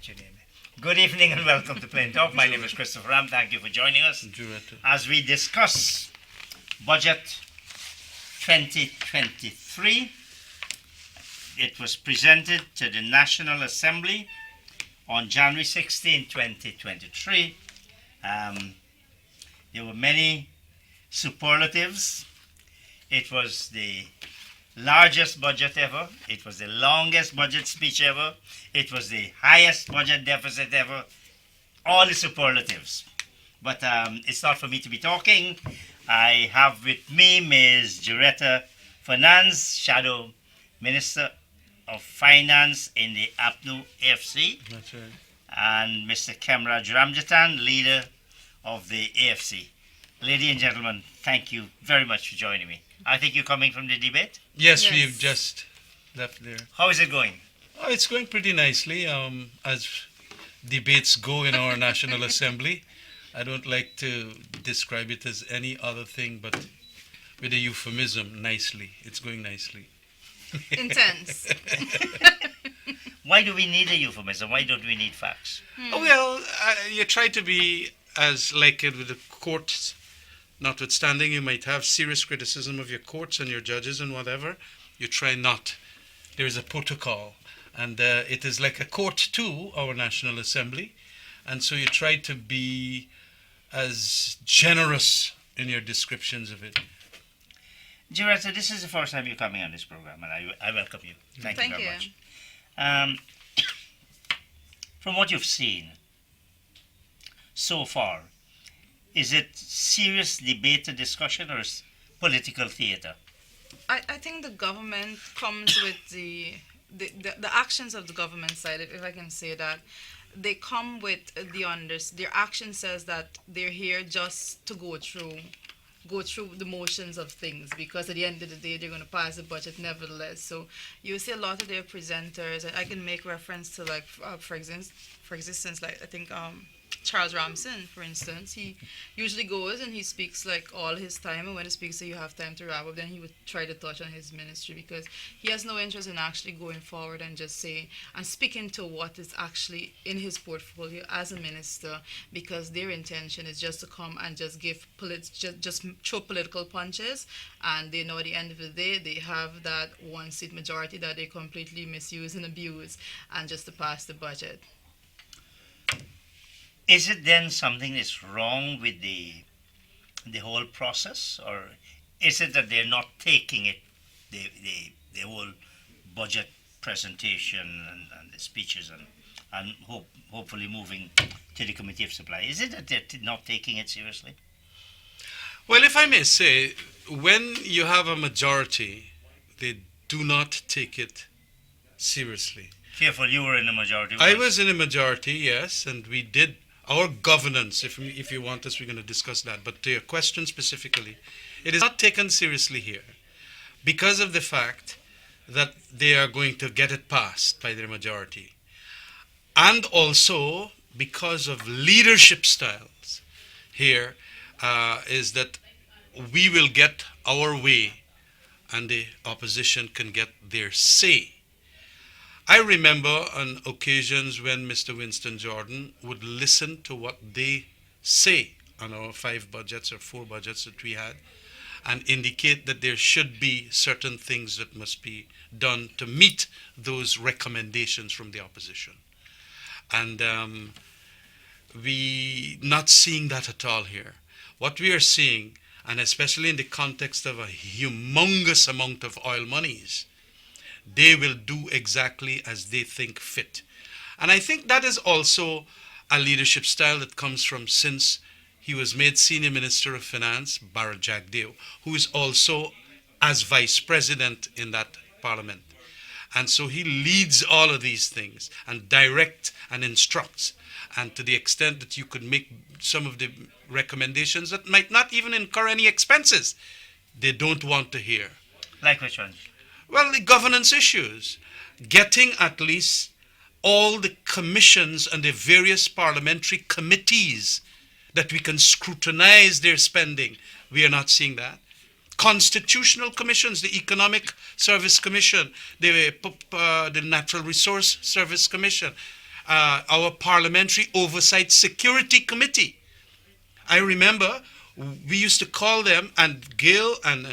get your name. Good evening and welcome to Plain Talk. My name is Christopher Ram. Thank you for joining us as we discuss Budget 2023. It was presented to the National Assembly on January 16, 2023. There were many superlatives. It was the largest budget ever. It was the longest budget speech ever. It was the highest budget deficit ever. All the superlatives. But it's not for me to be talking. I have with me Ms. Juretta Fernandes, Shadow Minister of Finance in the APNU AFC. That's right. And Mr. Kemraj Ramjatan, leader of the AFC. Ladies and gentlemen, thank you very much for joining me. I think you're coming from the debate? Yes, we've just left there. How is it going? Oh, it's going pretty nicely, as debates go in our National Assembly. I don't like to describe it as any other thing, but with a euphemism, nicely. It's going nicely. Intense. Why do we need a euphemism? Why don't we need facts? Oh, well, you try to be as like it with the courts. Notwithstanding, you might have serious criticism of your courts and your judges and whatever. You try not. There is a protocol, and it is like a court to our National Assembly, and so you try to be as generous in your descriptions of it. Juretta, this is the first time you're coming on this program, and I welcome you. Thank you very much. From what you've seen so far, is it serious debate and discussion or is political theatre? I think the government comes with the actions of the government side, if I can say that. They come with their action says that they're here just to go through the motions of things, because at the end of the day they're going to pass the budget nevertheless. So you see a lot of their presenters, and I can make reference to like for existence, like I think Charles Ramson, for instance. He usually goes and he speaks like all his time, and when he speaks so you have time to wrap up, then he would try to touch on his ministry, because he has no interest in actually going forward and just saying and speaking to what is actually in his portfolio as a minister, because their intention is just to come and just give just throw political punches, and they know at the end of the day they have that one seat majority that they completely misuse and abuse, and just to pass the budget. Is it then something that's wrong with the whole process, or is it that they're not taking it, the whole budget presentation and the speeches and hopefully moving to the Committee of Supply? Is it that they're not taking it seriously? Well, if I may say, when you have a majority, they do not take it seriously. Careful, you were in the majority. I was in a majority, yes, and we did. Our governance, if you want us, we're going to discuss that. But to your question specifically, it is not taken seriously here because of the fact that they are going to get it passed by their majority. And also because of leadership styles here, is that we will get our way and the opposition can get their say. I remember on occasions when Mr. Winston Jordan would listen to what they say on our 5 budgets or 4 budgets that we had, and indicate that there should be certain things that must be done to meet those recommendations from the opposition. And we not seeing that at all here. What we are seeing, and especially in the context of a humongous amount of oil monies, they will do exactly as they think fit. And I think that is also a leadership style that comes from since he was made Senior Minister of Finance, Bharat Jagdeo, who is also as Vice President in that Parliament. And so he leads all of these things and directs and instructs. And to the extent that you could make some of the recommendations that might not even incur any expenses, they don't want to hear. Like which ones? Well, the governance issues, getting at least all the commissions and the various parliamentary committees that we can scrutinize their spending. We are not seeing that. Constitutional commissions, the Economic Service Commission, the Natural Resource Service Commission. our Parliamentary Oversight Security Committee. I remember we used to call them, and Gil and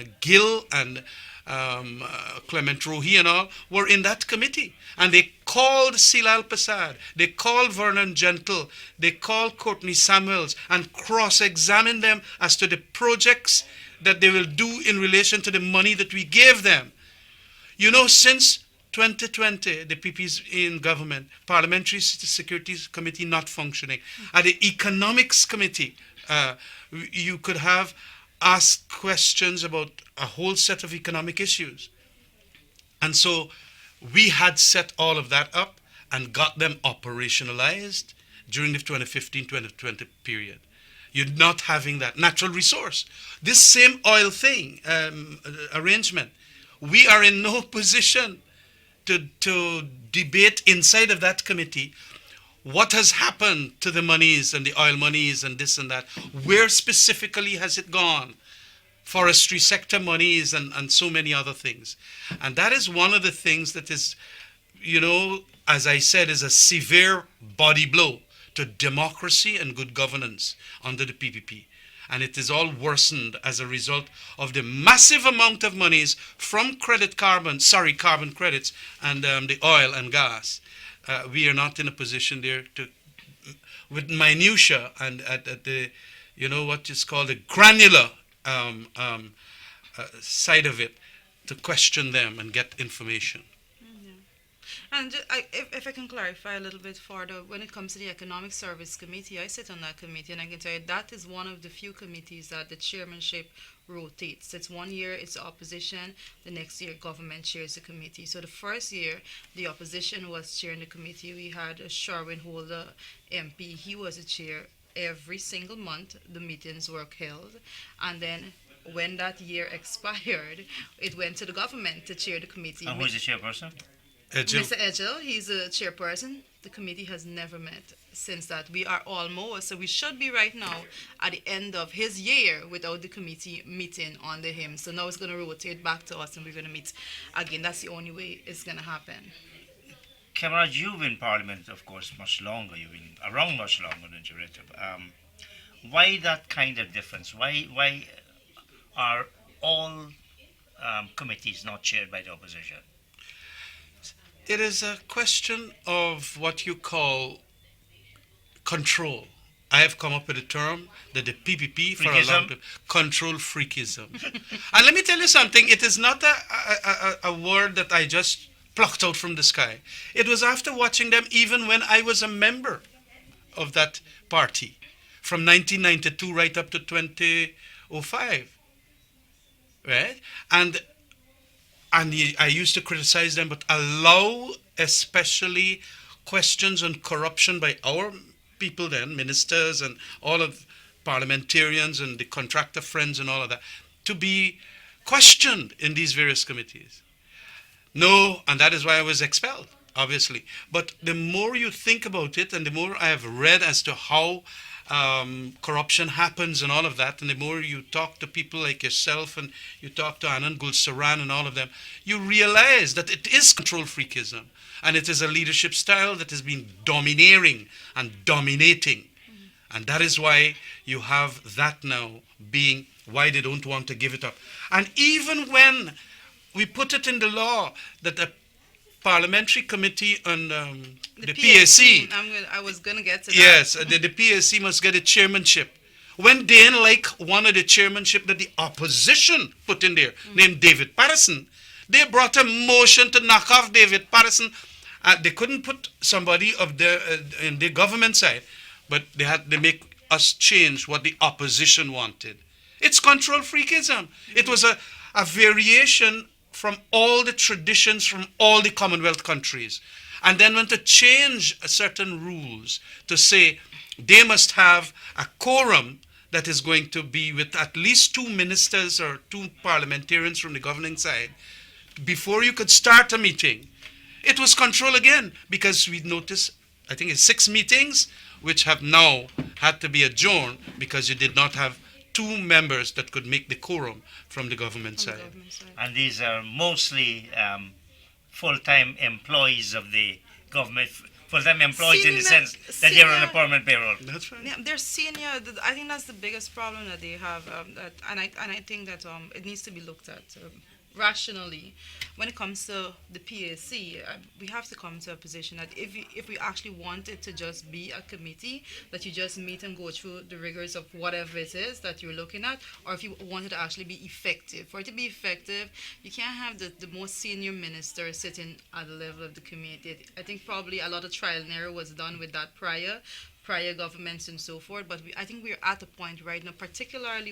Clement Rohi and all were in that committee. And they called Silal Prasad, they called Vernon Gentle, they called Courtney Samuels and cross-examined them as to the projects that they will do in relation to the money that we gave them. You know, since 2020, the PP's in government, Parliamentary Security Committee not functioning. At the Economics Committee, you could have asked questions about a whole set of economic issues. And so we had set all of that up and got them operationalized during the 2015-2020 period. You're not having that natural resource. This same oil thing, arrangement, we are in no position to debate inside of that committee what has happened to the monies and the oil monies and this and that. Where specifically has it gone? Forestry sector monies and so many other things. And that is one of the things that is, you know, as I said, is a severe body blow to democracy and good governance under the PPP. And it is all worsened as a result of the massive amount of monies from carbon credits and the oil and gas. We are not in a position there to, with minutia and at the, you know, what is called the granular side of it, to question them and get information. And if I can clarify a little bit further, when it comes to the Economic Service Committee, I sit on that committee, and I can tell you that is one of the few committees that the chairmanship rotates. It's 1 year it's opposition, the next year government chairs the committee. So the first year the opposition was chairing the committee. We had Sherwin Holder MP, he was a chair. Every single month the meetings were held, and then when that year expired, it went to the government to chair the committee. And who is the chairperson? Mr. Edgell, he's a chairperson. The committee has never met since that. We are almost, so we should be right now at the end of his year without the committee meeting under him. So now it's going to rotate back to us and we're going to meet again. That's the only way it's going to happen. Camarade, you've been in Parliament, of course, much longer. You've been around much longer than Jureta. Why that kind of difference? Why are all committees not chaired by the opposition? It is a question of what you call control. I have come up with a term that the PPP for a long time, control freakism. And let me tell you something, it is not a word that I just plucked out from the sky. It was after watching them even when I was a member of that party, from 1992 right up to 2005, right? And I used to criticize them, but allow especially questions on corruption by our people then, ministers and all of parliamentarians and the contractor friends and all of that, to be questioned in these various committees. No, and that is why I was expelled, obviously. But the more you think about it and the more I have read as to how corruption happens and all of that, and the more you talk to people like yourself and you talk to Anand Gulsaran and all of them, you realize that it is control freakism, and it is a leadership style that has been domineering and dominating. And that is why you have that now being why they don't want to give it up. And even when we put it in the law that a parliamentary committee on the PAC. I was going to get to that. Yes, the PAC must get a chairmanship. When they didn't like one of the chairmanship that the opposition put in there, named David Patterson, they brought a motion to knock off David Patterson. They couldn't put somebody of in the government side, but they had to make us change what the opposition wanted. It's control freakism. It was a variation from all the traditions from all the Commonwealth countries. And then when to change certain rules to say they must have a quorum that is going to be with at least 2 ministers or 2 parliamentarians from the governing side before you could start a meeting. It was control again, because we noticed, I think it's 6 meetings which have now had to be adjourned because you did not have 2 members that could make the quorum from the government side. And these are mostly full-time employees of the government, full-time employees in the Senior- sense that they're on a senior- permanent payroll. That's right. Yeah, they're senior. I think that's the biggest problem that they have, and I think that it needs to be looked at rationally. When it comes to the PAC, we have to come to a position that if we actually want it to just be a committee that you just meet and go through the rigors of whatever it is that you're looking at, or if you want it to actually be effective. For it to be effective, you can't have the most senior minister sitting at the level of the committee. I think probably a lot of trial and error was done with that prior governments and so forth. But I think we're at a point right now, particularly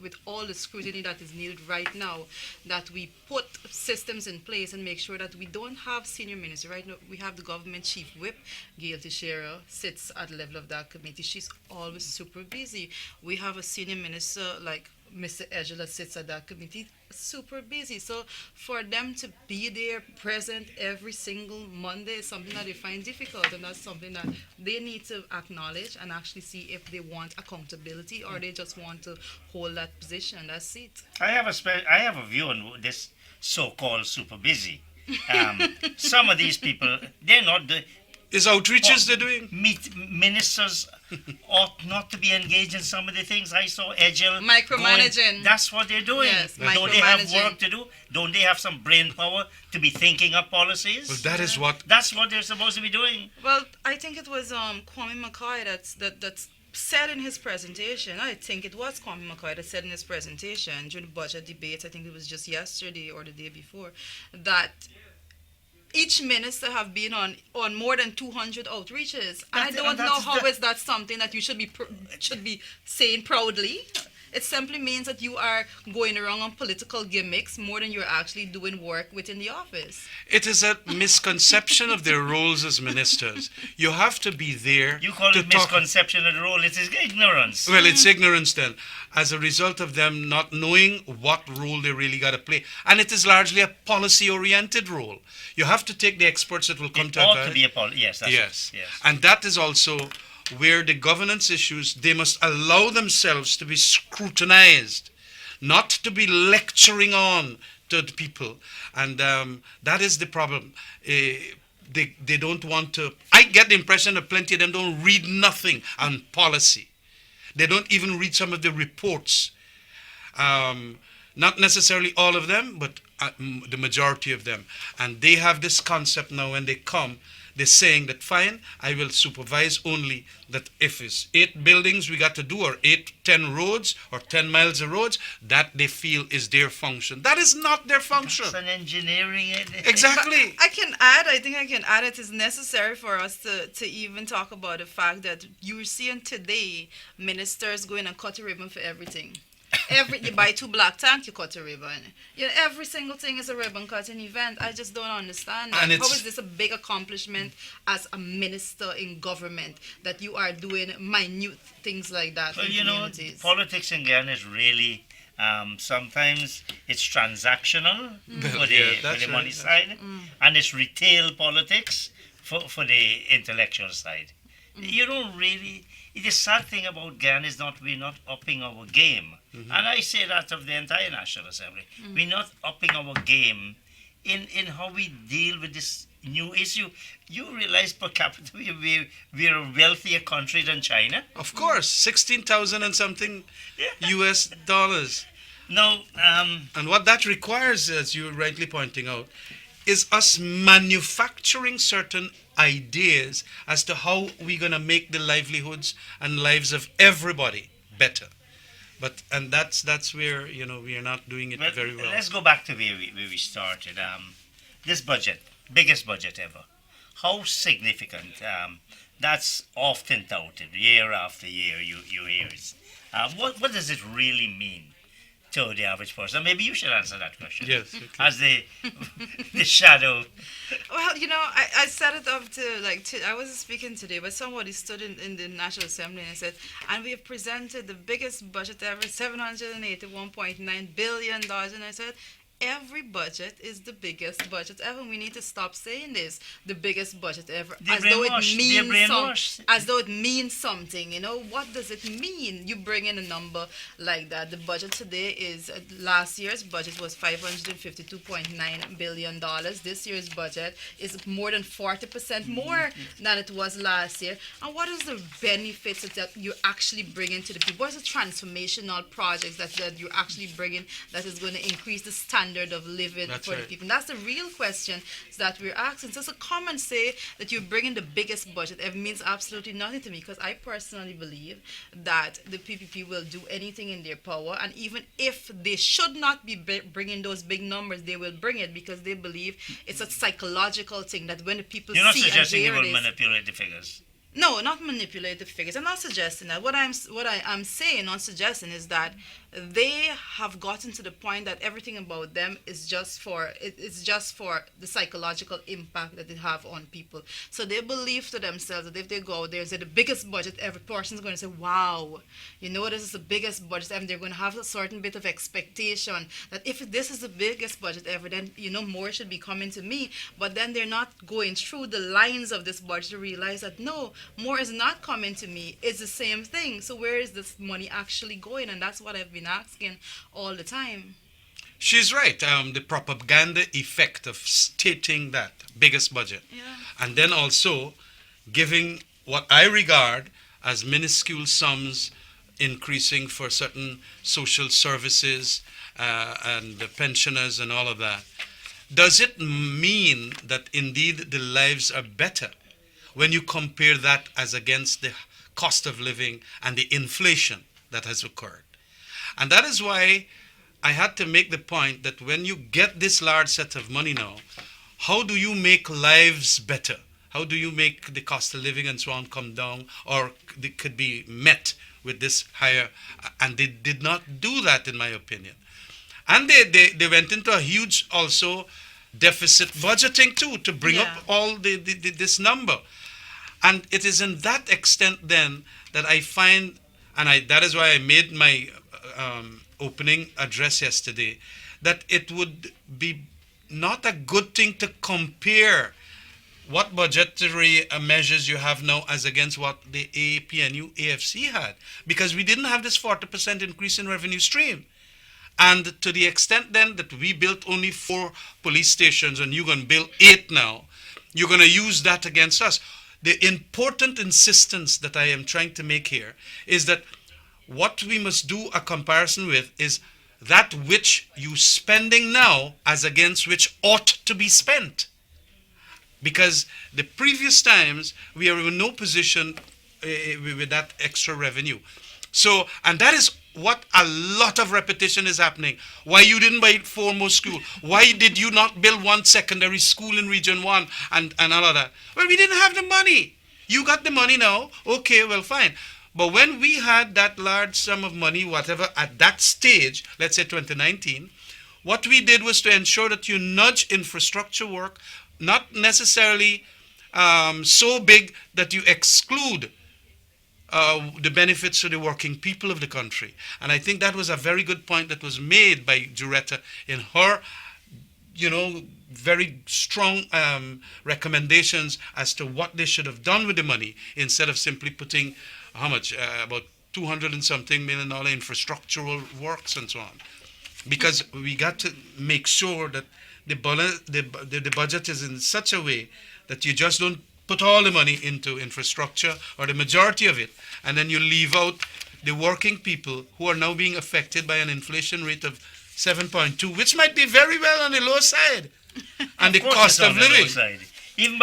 with all the scrutiny that is needed right now, that we put systems in place and make sure that we don't have senior ministers. Right now, we have the government chief whip, Gail Teixeira, sits at the level of that committee. She's always super busy. We have a senior minister like Mr. Edgela sits at that committee, super busy. So for them to be there, present every single Monday is something that they find difficult, and that's something that they need to acknowledge and actually see if they want accountability or they just want to hold that position. That's it. I have a view on this so-called super busy. Some of these people, they're not the Is outreaches they're doing? ministers ought not to be engaged in some of the things I saw Edgel Micromanaging. going. That's what they're doing. Yes, Don't they have micromanaging. work to do? Don't they have some brain power to be thinking up policies? Well, that is what. That's what they're supposed to be doing. Well, I think it was Kwame McCoy that's said in his presentation. I think it was Kwame McCoy that said in his presentation during the budget debates. I think it was just yesterday or the day before, that each minister have been on more than 200 outreaches. And I don't know how is that something that you should be saying proudly. It simply means that you are going around on political gimmicks more than you're actually doing work within the office. It is a misconception of their roles as ministers. You have to be there. You call to it talk. misconception of the role. It is ignorance. Well, it's ignorance then, as a result of them not knowing what role they really got to play. And it is largely a policy-oriented role. You have to take the experts that will come It to ought advise. to be a policy. Yes, that's Yes. it. Yes. And that is also where the governance issues, they must allow themselves to be scrutinized, not to be lecturing on to the people. And that is the problem. They don't want to. I get the impression that plenty of them don't read nothing on policy. They don't even read some of the reports. Not necessarily all of them, but the majority of them. And they have this concept now when they come, they're saying that fine, I will supervise only that if it's 8 buildings we got to do, or 10 roads, or 10 miles of roads, that they feel is their function. That is not their function. It's an engineering. Exactly. I think I can add it is necessary for us to even talk about the fact that you're seeing today ministers going and cut a ribbon for everything. You buy 2 black tank, you cut a ribbon. Every single thing is a ribbon cutting event. I just don't understand that. And How is this a big accomplishment as a minister in government that you are doing minute things like that Well, in you know, communities? politics in Ghana is really, sometimes it's transactional for Yeah, the that's money right. side, and it's retail politics for the intellectual side. You don't really. The sad thing about Ghana is we're not upping our game, and I say that of the entire National Assembly. We're not upping our game in how we deal with this new issue. You realize per capita we're a wealthier country than China. Of course, 16,000 and something Yeah. US dollars. Now, And what that requires, as you're rightly pointing out, is us manufacturing certain ideas as to how we're going to make the livelihoods and lives of everybody better. And that's where, we are not doing it very well. let's go back to where we started. This budget, biggest budget ever. How significant? That's often touted year after year. You hear it. What does it really mean to the average person? Maybe you should answer that question. Yes. Okay. As the shadow. Well, I set it up to I wasn't speaking today, but somebody stood in the National Assembly and said, and we have presented the biggest budget ever, $781.9 billion. And I said, every budget is the biggest budget ever. We need to stop saying this, the biggest budget ever, They're as though it brainwashed. They're means brainwashed. as though it means something. What does it mean? You bring in a number like that. The budget today is last year's budget was $552.9 billion. This year's budget is more than 40% more than it was last year. And what is the benefits that you're actually bringing to the people? What is the transformational projects that you're actually bringing that is going to increase the standard of living That's for the right. people? And that's the real question that we're asking. So to come and say that you're bringing the biggest budget, it means absolutely nothing to me, because I personally believe that the PPP will do anything in their power, and even if they should not be bringing those big numbers, they will bring it because they believe it's a psychological thing that when the people You're not see and suggesting they hear will this. manipulate the figures. No, not manipulate the figures. I'm not suggesting that. What I am saying, not suggesting, is that they have gotten to the point that everything about them is just for it's just for the psychological impact that they have on people. So they believe to themselves that if they go out there and say the biggest budget, every person's going to say, "Wow, this is the biggest budget," and they're going to have a certain bit of expectation that if this is the biggest budget ever, then more should be coming to me. But then they're not going through the lines of this budget to realize that no, more is not coming to me. It's the same thing. So where is this money actually going? And that's what I've been asking all the time. She's right. The propaganda effect of stating that biggest budget, Yeah. and then also giving what I regard as minuscule sums increasing for certain social services and the pensioners and all of that. Does it mean that indeed the lives are better when you compare that as against the cost of living and the inflation that has occurred? And that is why I had to make the point that when you get this large set of money now, how do you make lives better? How do you make the cost of living and so on come down, or they could be met with this higher? And they did not do that, in my opinion. And they went into a huge also deficit budgeting too, to bring Yeah. up all this number. And it is in that extent then that I find, and that is why I made my opening address yesterday, that it would be not a good thing to compare what budgetary measures you have now as against what the AAPNU AFC had, because we didn't have this 40% increase in revenue stream. And to the extent then that we built only 4 police stations and you're going to build 8 now, you're going to use that against us. The important insistence that I am trying to make here is that what we must do a comparison with is that which you spending now as against which ought to be spent. Because the previous times we are in no position with that extra revenue. So, and that is what a lot of repetition is happening. Why you didn't buy 4 more schools? Why did you not build 1 secondary school in Region 1 and all of that? Well, we didn't have the money. You got the money now. Okay, well, fine. But when we had that large sum of money, whatever, at that stage, let's say 2019, what we did was to ensure that you nudge infrastructure work, not necessarily so big that you exclude the benefits to the working people of the country. And I think that was a very good point that was made by Juretta in her, very strong recommendations as to what they should have done with the money, instead of simply putting, how much, about 200 and something $1 million infrastructural works and so on. Because we got to make sure that the budget is in such a way that you just don't put all the money into infrastructure, or the majority of it, and then you leave out the working people who are now being affected by an inflation rate of 7.2, which might be very well on the low side, and the course cost it's on of the low living. side. Even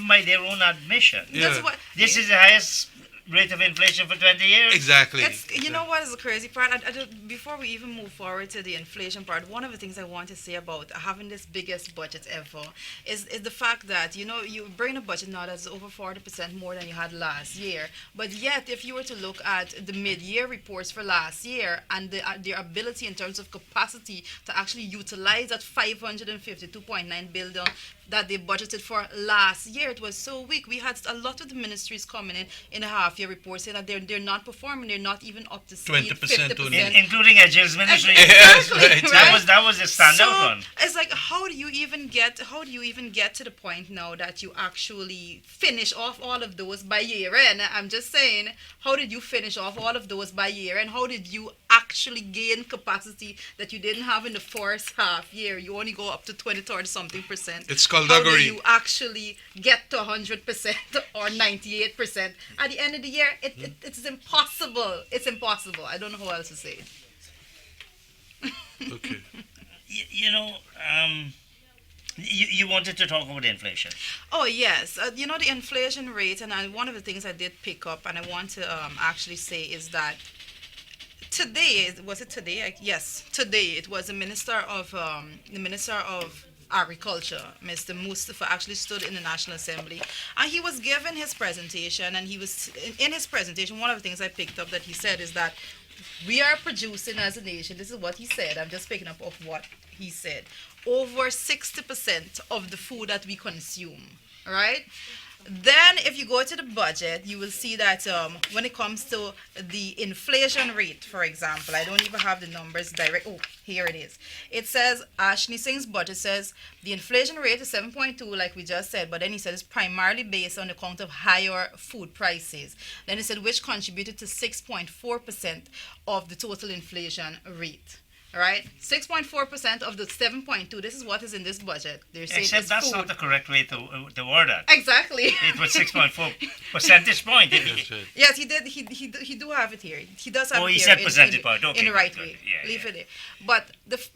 by their own admission. Yeah. That's what, This is the highest rate of inflation for 20 years. Exactly. you know what is the crazy part? I just, before we even move forward to the inflation part, one of the things I want to say about having this biggest budget ever is the fact that, you bring a budget now that's over 40% more than you had last year. But yet, if you were to look at the mid-year reports for last year and their ability in terms of capacity to actually utilize that $552.9 billion that they budgeted for last year. It was so weak. We had a lot of the ministries coming in a half-year report saying that they're not performing. They're not even up to speed. 20% only. Including Edge's ministry. Exactly, Yes, right. That was a standout so one. it's like, how do you even get to the point now that you actually finish off all of those by year end? I'm just saying, how did you finish off all of those by year end? How did you actually gain capacity that you didn't have in the first half year? You only go up to 20, 30 something percent. It's How do skullduggery. you actually get to 100% or 98%? At the end of the year, it's impossible. It's impossible. I don't know how else to say it. Okay. You know, you wanted to talk about inflation. Oh yes, the inflation rate, and one of the things I did pick up, and I want to actually say is that today, was it today? Yes, today it was the Minister of Agriculture, Mr. Mustafa, actually stood in the National Assembly, and he was given his presentation, and he was in his presentation. One of the things I picked up that he said is that we are producing as a nation. This is what he said. I'm just picking up of what he said. Over 60% of the food that we consume, right? Then, if you go to the budget, you will see that when it comes to the inflation rate, for example, I don't even have the numbers direct. Oh, here it is. It says, Ashley Singh's budget says the inflation rate is 7.2, like we just said, but then he said it's primarily based on the count of higher food prices. Then he said which contributed to 6.4% of the total inflation rate. Right, 6.4% of the 7.2. This is what is in this budget. They're saying Except it's that's food. not the correct way to word that. Exactly. It was 6.4 percentage point. That's right. Yes, he did. He do have it here. He does have Oh, it he here said in, percentage point. Okay, in the right good, way. good. Yeah, Leave yeah. it there. But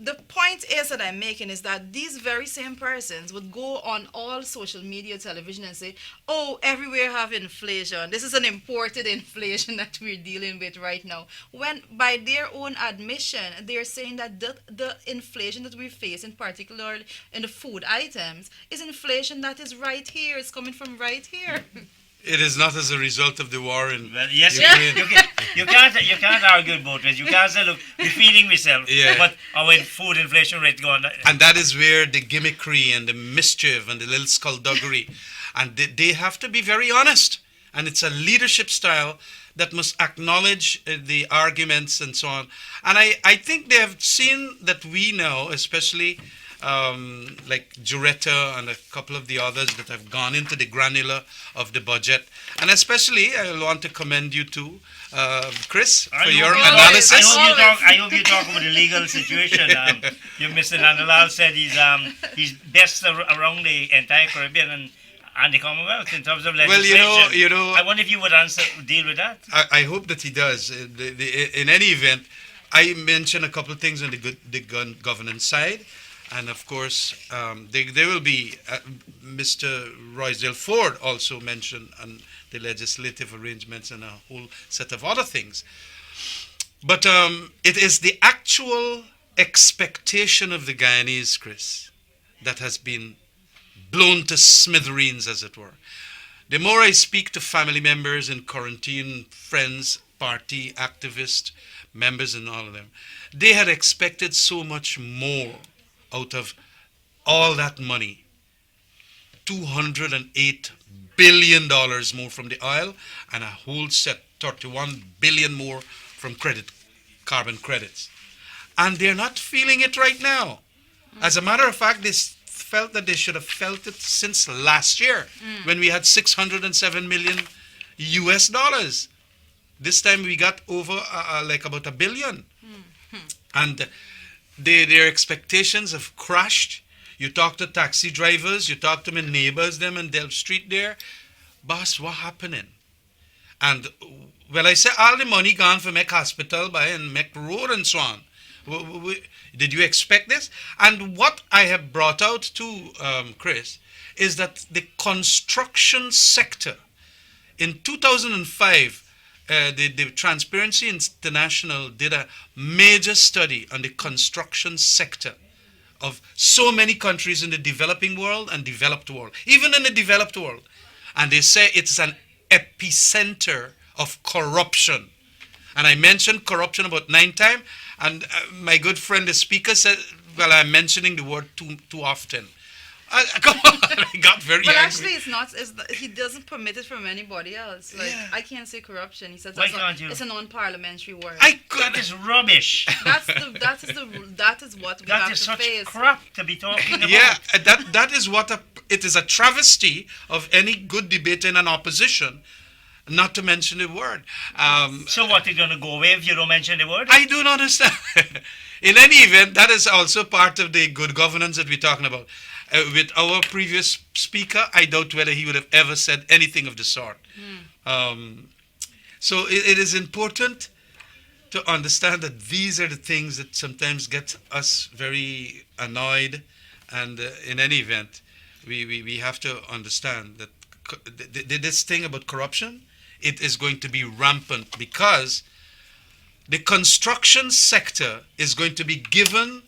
the point is that I'm making is that these very same persons would go on all social media, television, and say, "Oh, everywhere have inflation. This is an imported inflation that we're dealing with right now." When by their own admission, they're saying that the inflation that we face, in particular in the food items, is inflation that is right here. It's coming from right here. It is not as a result of the war in Well, yes, Ukraine. you can't argue both ways. You can't say, look, we're feeding myself, Yeah. but our food inflation rate going. And that is where the gimmickry and the mischief and the little skullduggery, and they have to be very honest. And it's a leadership style that must acknowledge the arguments and so on. And I think they have seen that we know, especially like Juretta and a couple of the others that have gone into the granular of the budget. And especially, I want to commend you too, Chris, for your analysis. I hope you talk about the legal situation. Mr. Nandalal said he's best around the entire Caribbean and the Commonwealth in terms of legislation. Well, you know, I wonder if you would deal with that. I hope that he does. In any event, I mentioned a couple of things on the governance side. And of course, there will be, Mr. Roysdale Ford also mentioned on the legislative arrangements and a whole set of other things. But it is the actual expectation of the Guyanese, Chris, that has been blown to smithereens, as it were. The more I speak to family members in quarantine, friends, party activists, members and all of them, they had expected so much more out of all that money. $208 billion more from the oil and a whole set, 31 billion more from carbon credits. And they're not feeling it right now. As a matter of fact, they felt that they should have felt it since last year when we had 607 million US dollars. This time we got over like about $1 billion. And their expectations have crashed. You talk to taxi drivers, you talk to my neighbors, them in Delp Street there. Boss, what happening? And well, I say all the money gone for make hospital by and make road and so on. Did you expect this? And what I have brought out to Chris is that the construction sector in 2005, the Transparency International did a major study on the construction sector of so many countries in the developing world and developed world, even in the developed world. And they say it's an epicenter of corruption. And I mentioned corruption about 9 times, and my good friend, the speaker, said, well, I'm mentioning the word too often. Come on, I got very But angry. actually, it's not. He doesn't permit it from anybody else. Like Yeah. I can't say corruption. He says Why can't you? it's a non-parliamentary word. I That could. is rubbish. That is what we That have is to such face. crap to be talking about. Yeah, that is what it is, a travesty of any good debate in an opposition, not to mention the word. So what, you're going to go away if you don't mention the word? I don't understand. In any event, that is also part of the good governance that we're talking about. With our previous speaker, I doubt whether he would have ever said anything of the sort. So it is important to understand that these are the things that sometimes get us very annoyed. And in any event, we have to understand that this thing about corruption, it is going to be rampant because the construction sector is going to be given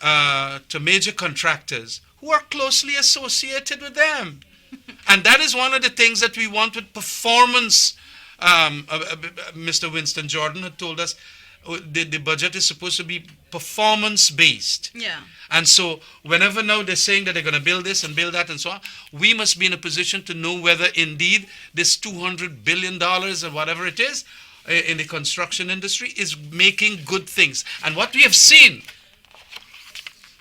to major contractors who are closely associated with them. And that is one of the things that we want with performance. Mr. Winston Jordan had told us the budget is supposed to be performance based. Yeah. And so whenever now they're saying that they're going to build this and build that and so on, we must be in a position to know whether indeed this $200 billion or whatever it is in the construction industry is making good things. And what we have seen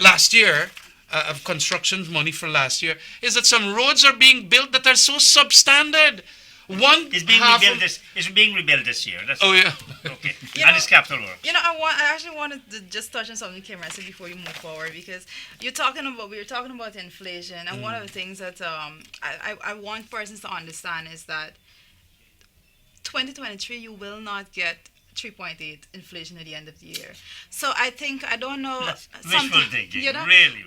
last year, of construction money for last year, is that some roads are being built that are so substandard. It's being rebuilt this year. That's Yeah. okay. You And know- it's capital work. I actually wanted to just touch on something, Kim, said before you move forward, because we were talking about inflation, and one of the things that I want persons to understand is that 2023 you will not get 3.8 inflation at the end of the year. So I don't know. That's wishful thinking. You know, Really.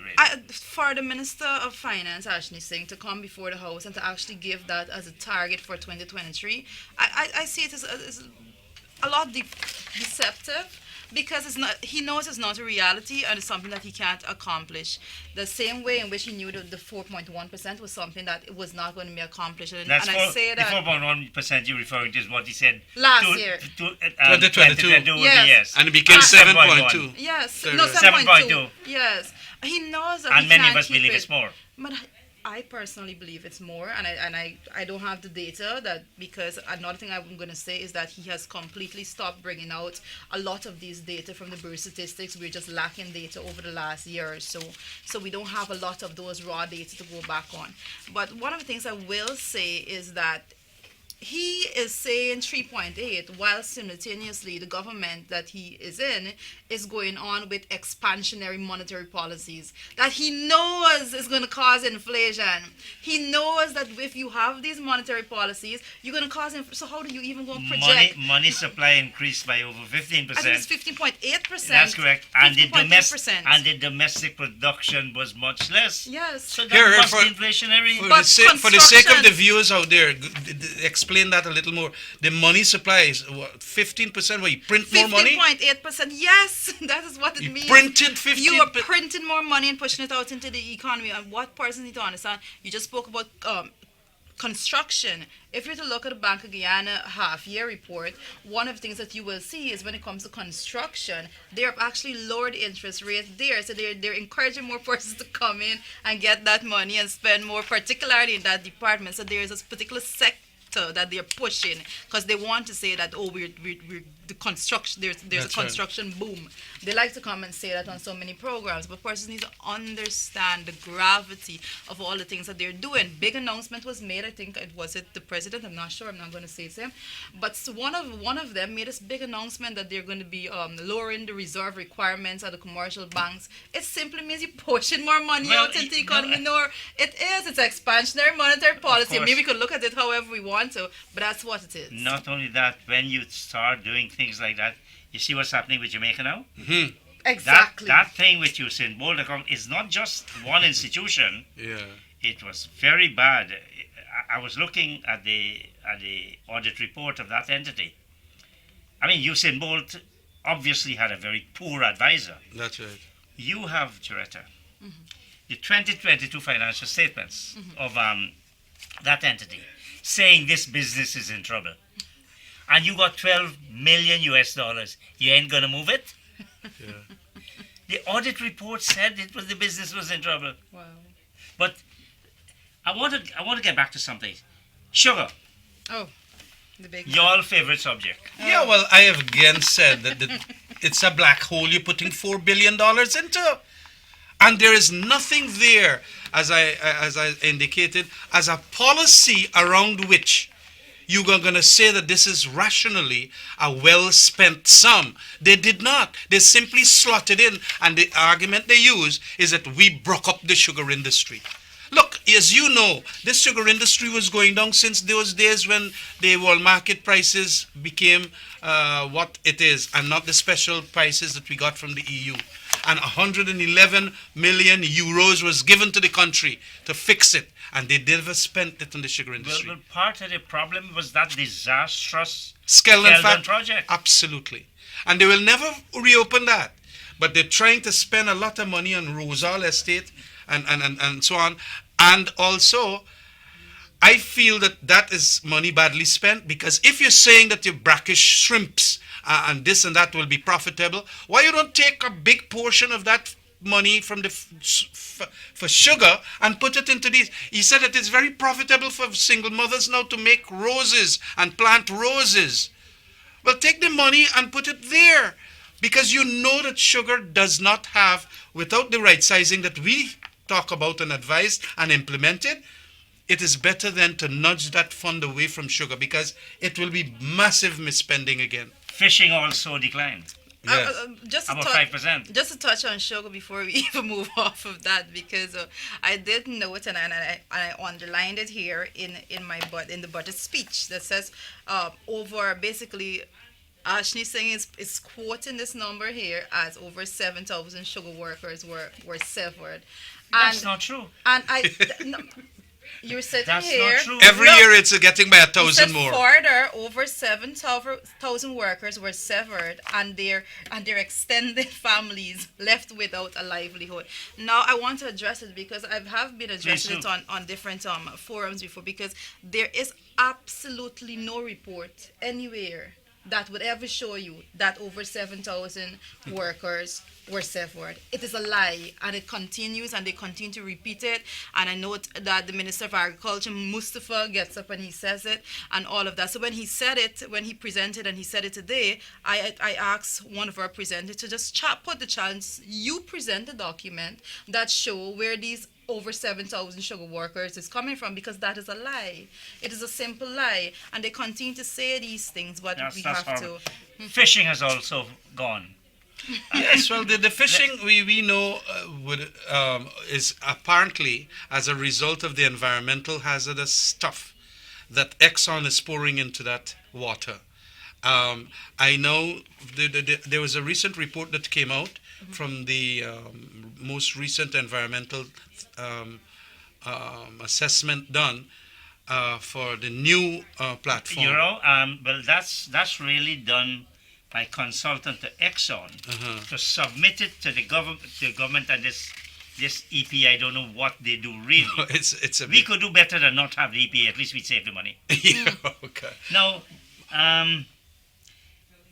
for the Minister of Finance, Ashley Singh, to come before the House and to actually give that as a target for 2023, I see it as a lot deceptive, because it's not. He knows it's not a reality and it's something that he can't accomplish. The same way in which he knew that the 4.1% was something that it was not going to be accomplished. And That's I say the that 4.1% you're referring to is what he said last year. 2022. Yes. And it became 7.2. Yes, So no, 7.2. 7.2. Yes, he knows that And he many can't of us keep believe it. it's more. But I personally believe it's more, and I don't have the data that, because another thing I'm going to say is that he has completely stopped bringing out a lot of these data from the Bureau of Statistics. We're just lacking data over the last year or so, so we don't have a lot of those raw data to go back on. But one of the things I will say is that he is saying 3.8, while simultaneously the government that he is in is going on with expansionary monetary policies that he knows is going to cause inflation. He knows that if you have these monetary policies, you're going to cause inflation. So how do you even go and project? Money supply increased by over 15%. I think it's 15.8%. That's correct. And the 15.8%. domestic production was much less. Yes. So that Here, was for- inflationary. But For the sake of the construction- viewers out there, explain that a little more. The money supply is what, 15%, where you print more money? 15.8%. Yes, that is what it You means. printed 15%. You are printing more money and pushing it out into the economy. And what persons need to understand, you just spoke about construction. If you're to look at the Bank of Guyana half-year report, one of the things that you will see is when it comes to construction, they have actually lowered interest rates there. So they're encouraging more persons to come in and get that money and spend more, particularly in that department. So there is a particular sector that they're pushing, because they want to say that, we're the construction, there's That's a construction boom. They like to come and say that on so many programs, but persons need to understand the gravity of all the things that they're doing. Big announcement was made, I think it was the president, I'm not sure, I'm not going to say it's him, but one of them made this big announcement that they're going to be lowering the reserve requirements at the commercial banks. It simply means you're pushing more money out into the economy. It's expansionary monetary policy. course. Maybe we could look at it however we want to, but that's what it is. Not only that, when you start doing things like that, you see what's happening with Jamaica now? Mm-hmm. Exactly. That thing with Usain Bolt account is not just one institution. Yeah. It was very bad. I was looking at the audit report of that entity. I mean, Usain Bolt obviously had a very poor advisor. That's right. You have, Joretta, the 2022 financial statements of that entity saying this business is in trouble. And you got 12 million US dollars. You ain't gonna move it? Yeah. The audit report said the business was in trouble. Wow. But I want to get back to something. Sugar, Oh, the big. your favorite subject. Yeah, well, I have again said that it's a black hole you're putting $4 billion into. And there is nothing there, as I indicated, as a policy around which you are going to say that this is rationally a well-spent sum. They did not. They simply slotted in, and the argument they use is that we broke up the sugar industry. Look, as you know, this sugar industry was going down since those days when the world market prices became what it is, and not the special prices that we got from the EU. And 111 million euros was given to the country to fix it, and they never spent it on the sugar industry. Well, part of the problem was that disastrous Skeldon project. Absolutely. And they will never reopen that. But they're trying to spend a lot of money on Rosal Estate and so on. And also, I feel that that is money badly spent, because if you're saying that your brackish shrimps and this and that will be profitable, why you don't take a big portion of that money from the for sugar and put it into these? He said that it's very profitable for single mothers now to make roses and plant roses. Well, take the money and put it there, because you know that sugar does not have, without the right sizing that we talk about and advise and implement it, it is better than to nudge that fund away from sugar, because it will be massive misspending again. Fishing also declined. Yes. Just to About touch- 5%. Just to touch on sugar before we even move off of that, because I did note and I underlined it here in the budget speech that says over basically. Ashley Singh is quoting this number here as over 7,000 sugar workers were severed. That's not true. And no, you're sitting That's here. not true. Every Look, year it's getting by he 1,000 said more. further, over 7,000 workers were severed, and their extended families left without a livelihood. Now, I want to address it because I have been addressing Please it on different forums before, because there is absolutely no report anywhere that would ever show you that over 7,000 workers were severed. It is a lie, and it continues, and they continue to repeat it. And I note that the Minister of Agriculture, Mustafa, gets up and he says it, and all of that. So when he said it, when he presented and he said it today, I asked one of our presenters to just put the challenge. You present a document that show where these over 7,000 sugar workers is coming from, because that is a lie. It is a simple lie, and they continue to say these things, but That's we have horrible. to. Fishing has also gone. Yes, well, the fishing we know is apparently as a result of the environmental hazardous stuff that Exxon is pouring into that water. I know there was a recent report that came out from the most recent environmental assessment done for the new platform. Well, that's really done by consultant to Exxon to submit it to the government and this EP. I don't know what they do really. It's a We could do better than not have the EP. At least we'd save the money. yeah, okay. Now,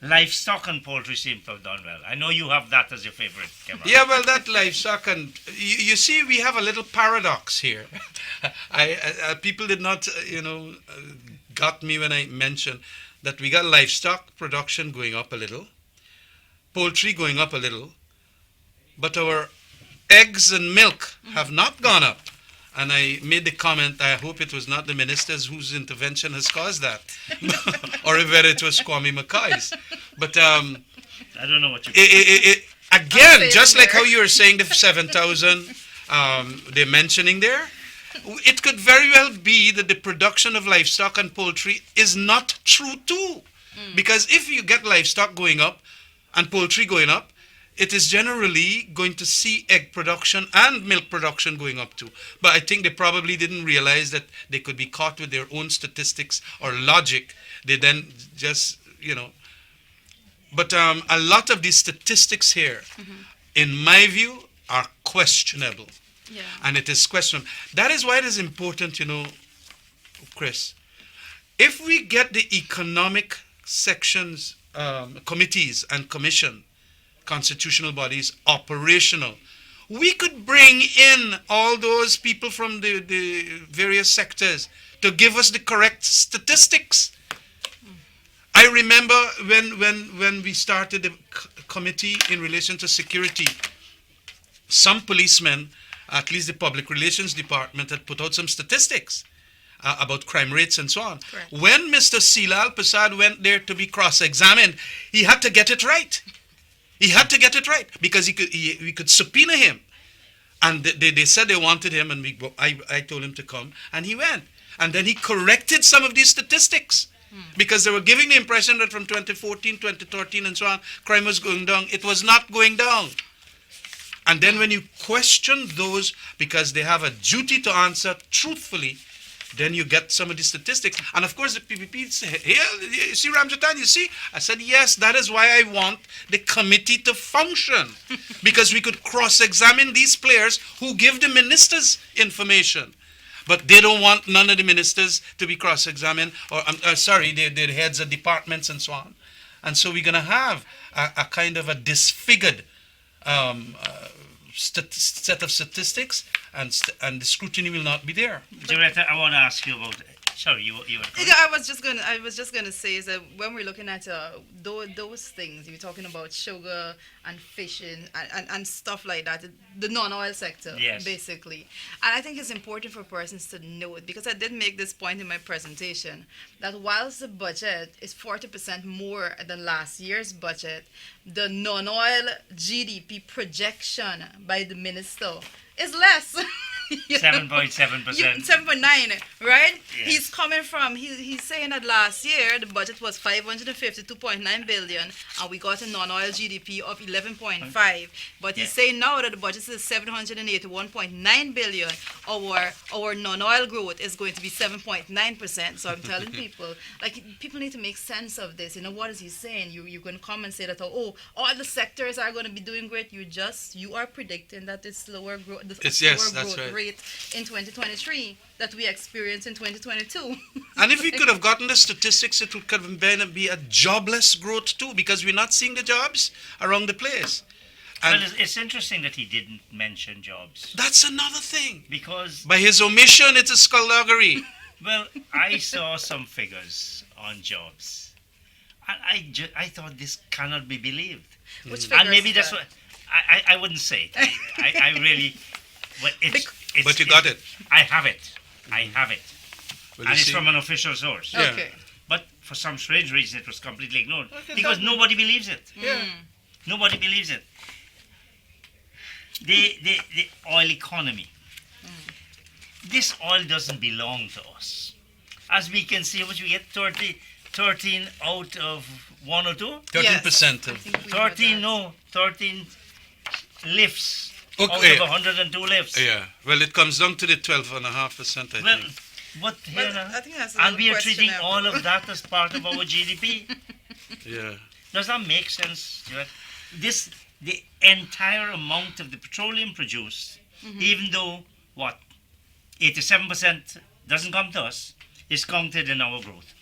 livestock and poultry seem to have done well. I know you have that as your favorite, Cameron. Yeah, well, that livestock, and you see, we have a little paradox here. People did not, got me when I mentioned that we got livestock production going up a little, poultry going up a little, but our eggs and milk have not gone up. And I made the comment, I hope it was not the ministers whose intervention has caused that, or whether it was Kwame Mackay's. But I don't know what you again, just like how you were saying the 7,000 they're mentioning there, it could very well be that the production of livestock and poultry is not true too. Because if you get livestock going up and poultry going up, it is generally going to see egg production and milk production going up too. But I think they probably didn't realize that they could be caught with their own statistics or logic. They then just, But a lot of these statistics here, in my view, are questionable. Yeah. And it is questionable. That is why it is important, Chris, if we get the economic sections, committees and commission, constitutional bodies operational, we could bring in all those people from the various sectors to give us the correct statistics. I remember when we started the committee in relation to security, some policemen, at least the public relations department, had put out some statistics about crime rates and so on. Correct. When Mr. Silal Prasad went there to be cross-examined, he had to get it right. He had to get it right because we could subpoena him. And they said they wanted him, and I told him to come, and he went. And then he corrected some of these statistics because they were giving the impression that from 2014, 2013, and so on, crime was going down. It was not going down. And then when you question those because they have a duty to answer truthfully, then you get some of the statistics. And of course, the PPP say, here, you see, Ramjatan, you see? I said, yes, that is why I want the committee to function. Because we could cross-examine these players who give the ministers information. But they don't want none of the ministers to be cross-examined, or the heads of departments and so on. And so we're going to have a kind of a disfigured set of statistics, and the scrutiny will not be there. Director, I want to ask you about. Sorry, you were. Yeah, I was just gonna say is that when we're looking at those things, you're talking about sugar and fishing and stuff like that, the non-oil sector, Yes. basically. And I think it's important for persons to know it, because I did make this point in my presentation that whilst the budget is 40% more than last year's budget, the non-oil GDP projection by the minister is less. 7.7%. 7.9, right? Yes. He's coming from, he's saying that last year the budget was 552.9 billion and we got a non-oil GDP of 11.5. But he's saying now that the budget is 781.9 billion. Our non-oil growth is going to be 7.9%. So I'm telling people, like, people need to make sense of this. You know, what is he saying? You can come and say that, oh, all the sectors are going to be doing great. You are predicting that it's slower growth. Yes, that's right. Rate in 2023 that we experienced in 2022. And if we could have gotten the statistics, it would have been a jobless growth too, because we're not seeing the jobs around the place. And Well, it's interesting that he didn't mention jobs, that's another thing. because, By his omission, it's a skullduggery. well, I saw some figures on jobs, and I thought this cannot be believed. Which And figures maybe is that's that? what I wouldn't say it. I really, but But you got it. I have it. I have it, Well, and you it's see- from an official source. Yeah. Okay. But for some strange reason, it was completely ignored Okay, because that- nobody believes it. Yeah. Nobody believes it. The oil economy. This oil doesn't belong to us. As we can see, what we get 13 out of 102? 13% I of. think we heard 13, that. no, 13 lifts Okay. out of 102 lifts. Yeah. Well, it comes down to the 12.5%, I Well, think. but Well, here, I think that's a and we little are treating questionable. all of that as part of our GDP. Yeah. Does that make sense? The entire amount of the petroleum produced, even though 87% doesn't come to us, is counted in our growth.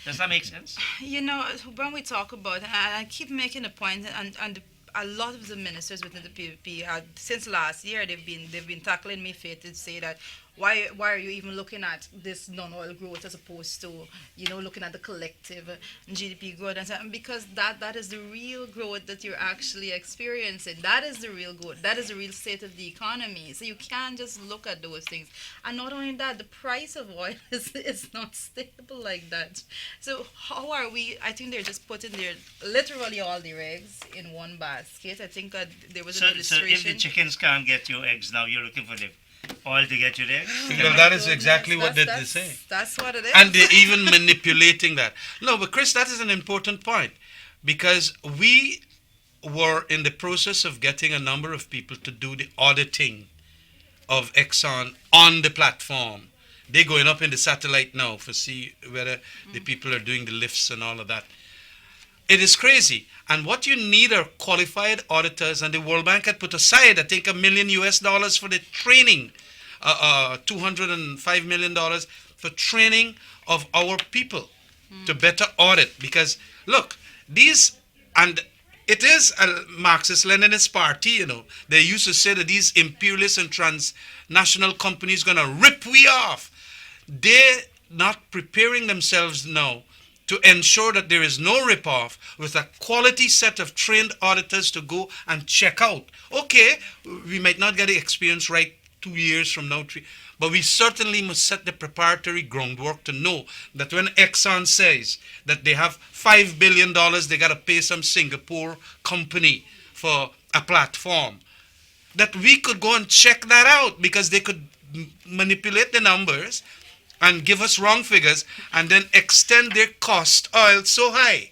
Does that make sense? You know, when we talk about, and I keep making a point, and a lot of the ministers within the PVP, since last year, they've been tackling me faith to say that why are you even looking at this non-oil growth as opposed to, looking at the collective GDP growth, and so, because that is the real growth that you're actually experiencing. That is the real growth. That is the real state of the economy. So you can't just look at those things. And not only that, the price of oil is not stable like that. So how are we? I think they're just putting literally all their eggs in one basket. I think there was an So if illustration. the chickens can't get you eggs now, you're looking for the oil to get you the eggs? Well, that is exactly what they say. That's what it is. And they're even manipulating that. No, but Chris, that is an important point, because we were in the process of getting a number of people to do the auditing of Exxon on the platform. They're going up in the satellite now to see whether the people are doing the lifts and all of that. It is crazy. And what you need are qualified auditors, and the World Bank had put aside, I think, $1 million for the training, $205 million for training of our people to better audit. Because, look, these, and it is a Marxist-Leninist party, you know. They used to say that these imperialist and transnational companies going to rip we off. They're not preparing themselves now to ensure that there is no rip-off with a quality set of trained auditors to go and check out. Okay, we might not get the experience right 2 years from now, but we certainly must set the preparatory groundwork to know that when Exxon says that they have $5 billion, they got to pay some Singapore company for a platform, that we could go and check that out, because they could manipulate the numbers and give us wrong figures and then extend their cost oil so high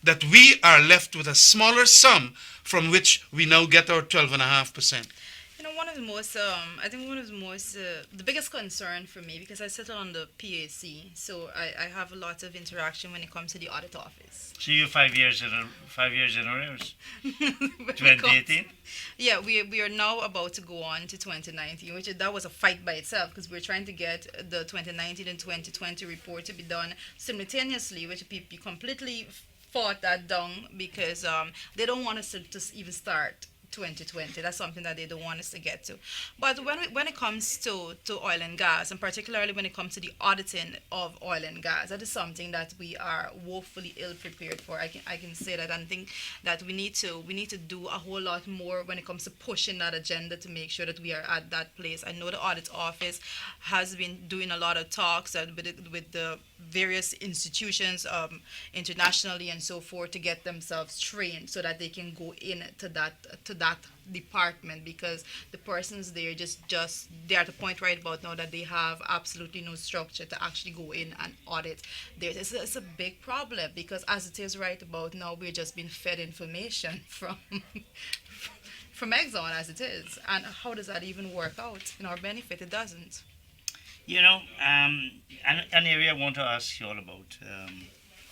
that we are left with a smaller sum from which we now get our 12.5%. You know, one of the most, I think one of the most, the biggest concern for me, because I sit on the PAC, so I have a lot of interaction when it comes to the audit office. So you're 5 years in arrears. When it 2018. comes- Yeah, we are now about to go on to 2019, which that was a fight by itself, because we're trying to get the 2019 and 2020 report to be done simultaneously, which people completely fought that down because they don't want us to even start 2020. That's something that they don't want us to get to. But when it comes to oil and gas, and particularly when it comes to the auditing of oil and gas, that is something that we are woefully ill prepared for. I can say that, and think that we need to do a whole lot more when it comes to pushing that agenda to make sure that we are at that place. I know the audit office has been doing a lot of talks with the various institutions internationally and so forth to get themselves trained so that they can go in to that department, because the persons there just they're at the point right about now that they have absolutely no structure to actually go in and audit. It's a big problem, because as it is right about now, we're just being fed information from from Exxon as it is, and how does that even work out in our benefit? It doesn't. You know, an area I want to ask you all about,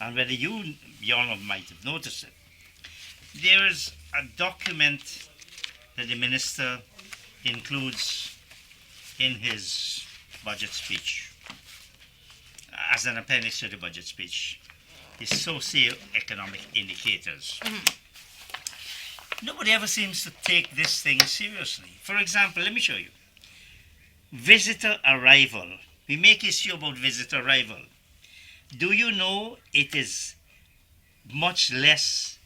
and whether you all might have noticed it. There is a document that the minister includes in his budget speech as an appendix to the budget speech, the socio-economic indicators. Nobody ever seems to take this thing seriously. For example, let me show you. Visitor arrival. We make issue about visitor arrival. Do you know it is much less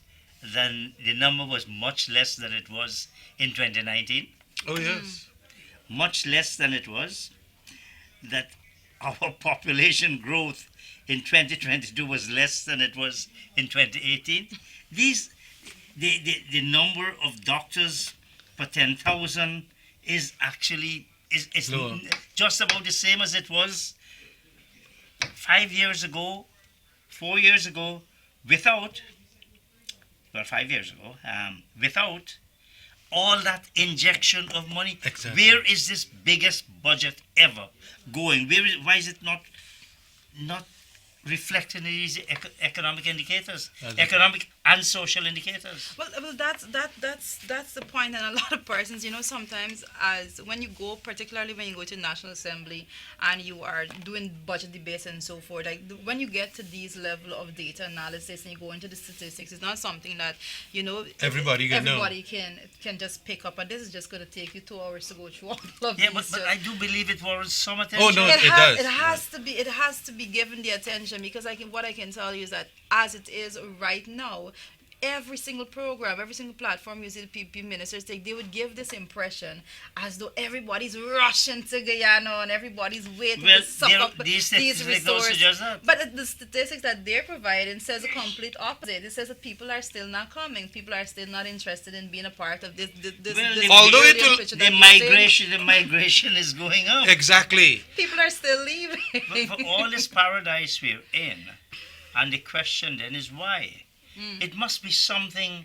than, the number was much less than it was in 2019? Oh, yes. Much less than it was. That our population growth in 2022 was less than it was in 2018. The number of doctors per 10,000 is actually is Lower. just about the same as it was 5 years ago, 4 years ago, without 5 years ago, without all that injection of money. Exactly. Where is this biggest budget ever going? Why is it not reflecting these economic indicators, economic and social indicators? Well, that's the point, and a lot of persons, sometimes as when you go, particularly when you go to National Assembly and you are doing budget debates and so forth, like when you get to these level of data analysis and you go into the statistics, it's not something that Everybody can just pick up, and this is just going to take you 2 hours to go through all of Yeah, these. but I do believe it warrants some attention. Oh, no, it does. It has to be given the attention, because what I can tell you is that as it is right now, every single program, every single platform you see the PP ministers take, they would give this impression as though everybody's rushing to Guyana and everybody's waiting to suck up these these statistics don't resources. suggest that. But the statistics that they're providing says the complete opposite. It says that people are still not coming. People are still not interested in being a part of this. Although it brilliant will- picture The that you're saying. the migration is going up. Exactly. People are still leaving. But for all this paradise we're in, and the question then is why? It must be something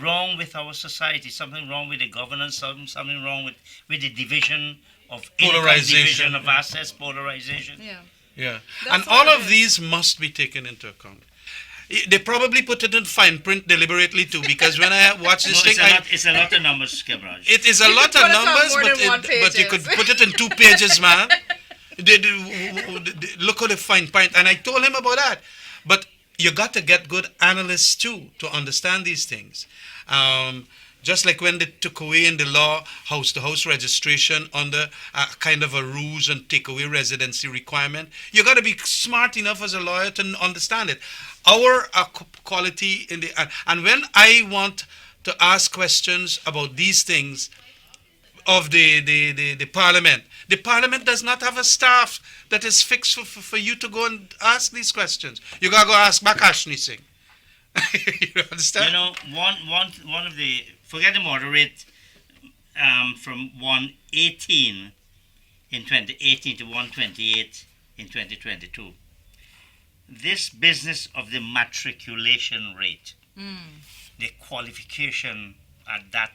wrong with our society, something wrong with the governance, something wrong with the division of income, Polarization. division of assets, polarization. Yeah. Yeah. That's And all all it of is. these must be taken into account. They probably put it in fine print deliberately too, because when I watch No, this thing, it's a lot of numbers, Kebraj. it is a You lot could of put it on numbers, more but, than one but you could pages. put it in 2 pages, man. Look at the fine print. And I told him about that. But you got to get good analysts too to understand these things. Just like when they took away in the law house-to-house registration under a kind of a rules and take away residency requirement, you got to be smart enough as a lawyer to understand it. Our quality in the and when I want to ask questions about these things of the parliament. The parliament does not have a staff that is fixed for you to go and ask these questions. You gotta go ask Bakashni Singh. You understand? You know, one of the, forget the moderate, from 118 in 2018 to 128 in 2022. This business of the matriculation rate, the qualification at that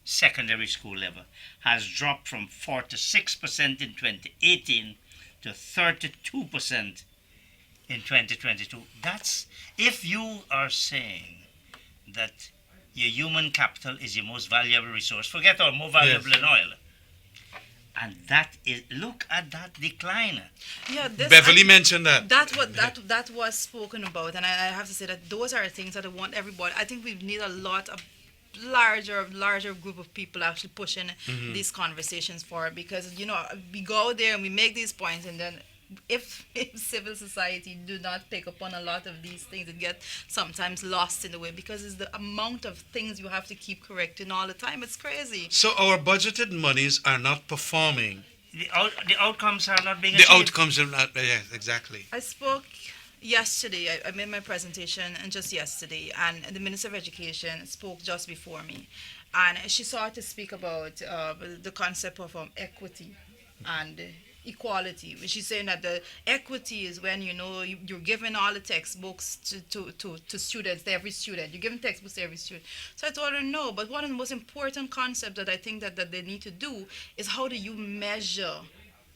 secondary school level has dropped from 46% in 2018 to 32% in 2022. That's, if you are saying that your human capital is your most valuable resource, forget oil, more valuable than oil. And that is, look at that decline. Yeah, Beverly mentioned that. That was spoken about, and I have to say that those are things that I want everybody. I think we need a lot of larger group of people actually pushing these conversations forward, because we go out there and we make these points, and then if civil society do not pick up on a lot of these things, it gets sometimes lost in the way, because it's the amount of things you have to keep correcting all the time. It's crazy. So our budgeted monies are not performing. The outcomes are not being The achieved. outcomes are not. Yes, exactly. I spoke yesterday. I made my presentation and just yesterday, and the Minister of Education spoke just before me, and she started to speak about the concept of equity and equality. She's saying that the equity is when you're giving all the textbooks to students, to every student. You're giving textbooks to every student. So I told her no, but one of the most important concepts that I think that they need to do is, how do you measure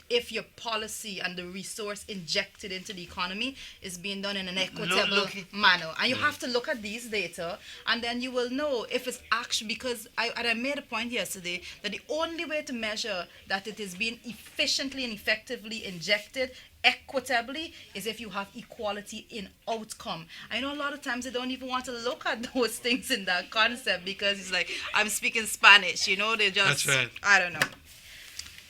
if your policy and the resource injected into the economy is being done in an equitable manner. And you have to look at these data, and then you will know if it's actually, because I made a point yesterday that the only way to measure that it is being efficiently and effectively injected equitably is if you have equality in outcome. I know a lot of times they don't even want to look at those things in that concept, because it's like, I'm speaking Spanish, they just, That's right. I don't know.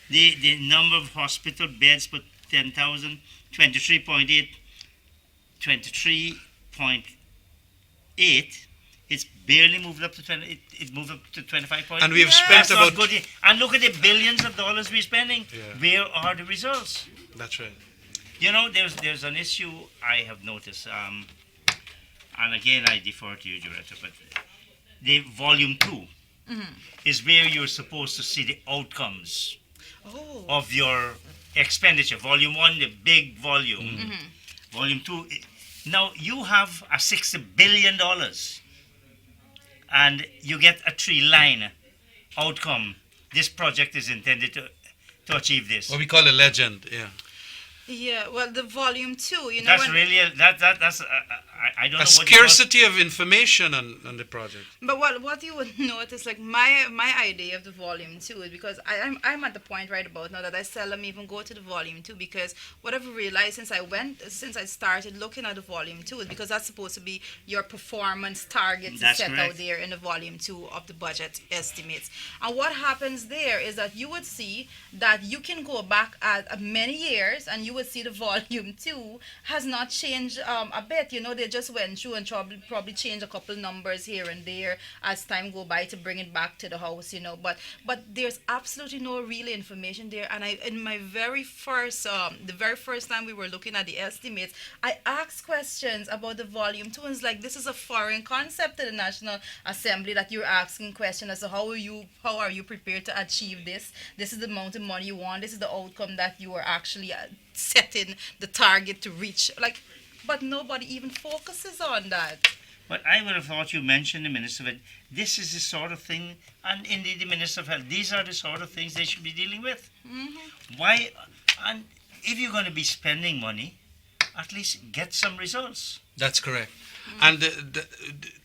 The number of hospital beds per 10,000, 23.8, 23.8. It's barely moved up to 20. It moved up to 25. And we have spent That's not about. good. And look at the billions of dollars we're spending. Yeah. Where are the results? That's right. There's an issue I have noticed, and again I defer to you, Director, but the volume 2 is where you're supposed to see the outcomes of your expenditure. Volume 1, the big volume. Volume 2, now you have a $60 billion and you get a 3-line outcome. This project is intended to achieve this. What we call a legend, yeah. Yeah, well, the volume 2, That's really that's I don't know A what scarcity of information on the project. But what you would notice, like my idea of the volume 2 is, because I'm at the point right about now that I seldom even go to the volume 2, because what I've realized since I started looking at the volume 2 is because that's supposed to be your performance targets That's set correct. out there in the volume 2 of the budget estimates. And what happens there is that you would see that you can go back at many years, and you would see the volume 2 has not changed a bit. They just went through and probably changed a couple numbers here and there as time go by to bring it back to the house, but there's absolutely no real information there. And in my very first the very first time we were looking at the estimates, I asked questions about the volume 2, and it's like, this is a foreign concept to the National Assembly, that you're asking questions as to how are you prepared to achieve this is the amount of money you want, this is the outcome that you are actually setting the target to reach, but nobody even focuses on that. But I would have thought you mentioned the Minister of Health. This is the sort of thing, and indeed the Minister of Health, these are the sort of things they should be dealing with. Why? And if you're going to be spending money, at least get some results. That's correct. And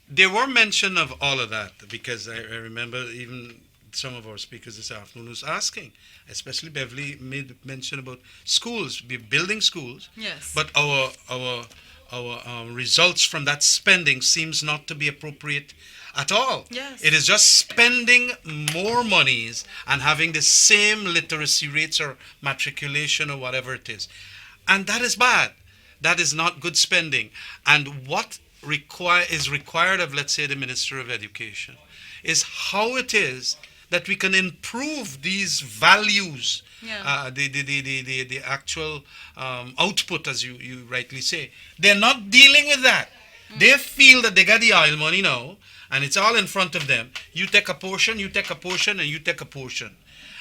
there were mention of all of that, because I remember even some of our speakers this afternoon was asking, especially Beverly made mention about schools, building schools. Yes. But results from that spending seems not to be appropriate at all. Yes. It is just spending more monies and having the same literacy rates or matriculation or whatever it is. And that is bad. That is not good spending. And what is required of, let's say, the Minister of Education is how it is that we can improve these values, the actual output, as you rightly say. They're not dealing with that. They feel that they got the oil money now, and it's all in front of them. You take a portion, you take a portion, and you take a portion.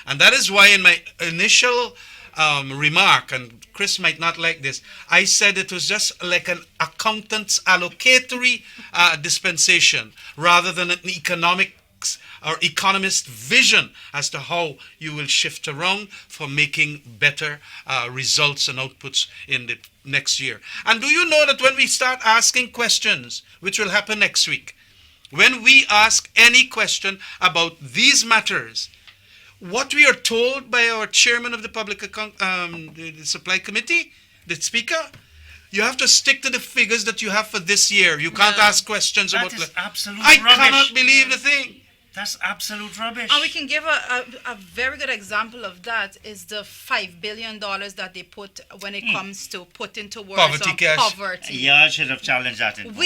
And that is why in my initial remark, and Chris might not like this, I said it was just like an accountant's allocatory dispensation rather than an economics or economist vision as to how you will shift around for making better results and outputs in the next year. And do you know that when we start asking questions, which will happen next week, when we ask any question about these matters, what we are told by our chairman of the the supply committee, the speaker, you have to stick to the figures that you have for this year. You can't ask questions That about. is absolute I rubbish. cannot believe the thing. That's absolute rubbish. And we can give a very good example of that is the $5 billion that they put when it comes to putting towards Poverty cash. poverty. Yeah, I should have challenged that in court.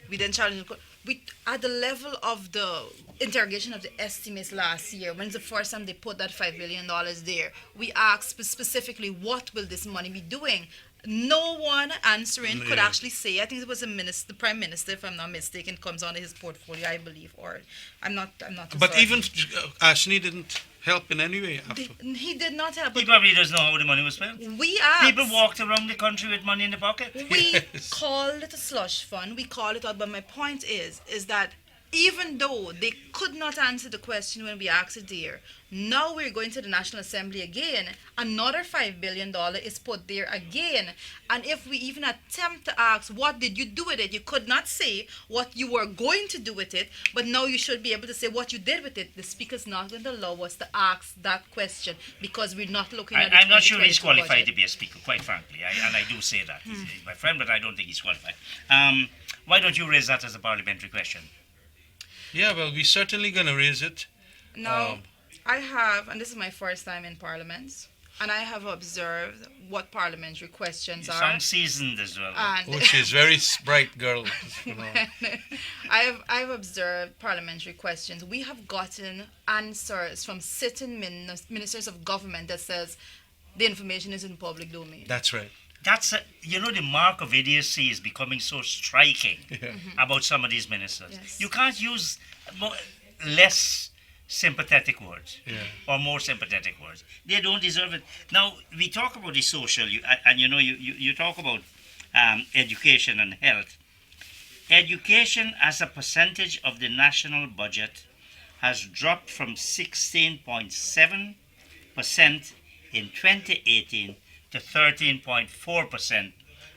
We didn't challenge it. We at the level of the interrogation of the estimates last year, when it's the first time they put that $5 billion there, we asked specifically what will this money be doing. No one answering could actually say. I think it was the prime minister, if I'm not mistaken, comes under his portfolio, I believe, or I'm not. Too But certain. even Ashley didn't help in any way. He did not help. He But probably doesn't know how the money was spent. we asked. People walked around the country with money in the pocket. We call it a slush fund. We call it out. But my point is that even though they could not answer the question when we asked it there, now we're going to the National Assembly again. Another $5 billion is put there again. And if we even attempt to ask, what did you do with it? You could not say what you were going to do with it, but now you should be able to say what you did with it. The speaker's not going to allow us to ask that question because we're not looking at it. I'm not sure he's 2022 qualified budget. to be a speaker, quite frankly. And I do say that. He's my friend, but I don't think he's qualified. Why don't you raise that as a parliamentary question? Yeah, well, we're certainly going to raise it. Now, I have, and this is my first time in Parliament, and I have observed what parliamentary questions You are. sound seasoned as well. And Oh, she's very bright girl. You know. I've observed parliamentary questions. We have gotten answers from sitting ministers of government that says the information is in public domain. That's right. The mark of idiocy is becoming so striking about some of these ministers. Yes. You can't use less sympathetic words or more sympathetic words. They don't deserve it. Now, we talk about the social, you talk about education and health. Education as a percentage of the national budget has dropped from 16.7% in 2018 to 13.4%